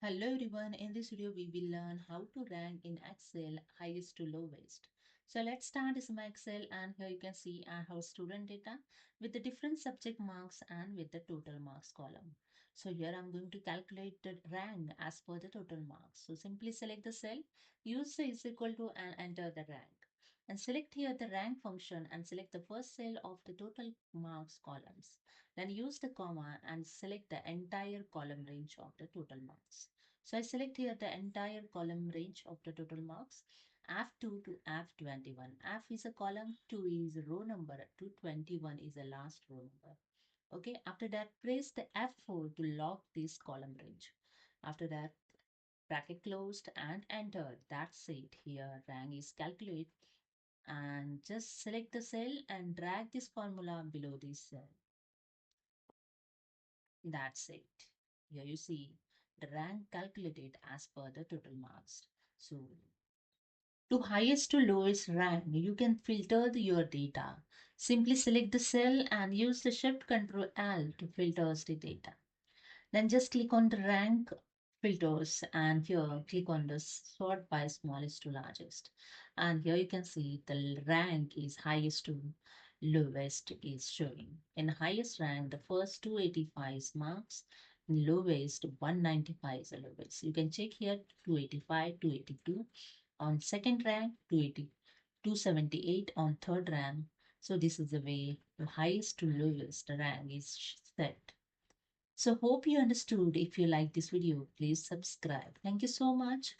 Hello everyone, in this video we will learn how to rank in Excel highest to lowest. So let's start this my Excel, and here you can see I have student data with the different subject marks and with the total marks column. So here I'm going to calculate the rank as per the total marks. So simply select the cell, use the is equal to and enter the rank. And select here the rank function and select the first cell of the total marks columns. Then use the comma and select the entire column range of the total marks. So I select here the entire column range of the total marks, F2 to F21. F is a column, 2 is a row number, 221 is a last row number. Okay, after that, press the F4 to lock this column range. After that, bracket closed and enter. That's it. Here, rank is calculated, and just select the cell and drag this formula below this cell. That's it. Here you see the rank calculated as per the total marks. So to highest to lowest rank, you can filter your data. Simply select the cell and use the Shift Control L to filter the data. Then just click on the rank filters and here click on the sort by smallest to largest. And here you can see the rank is highest to lowest is showing. In highest rank, the first 285 is marks, in lowest 195 is the lowest. You can check here 285, 282. On second rank, 280, 278 on third rank. So this is the way the highest to lowest rank is set. So hope you understood. If you like this video, please subscribe. Thank you so much.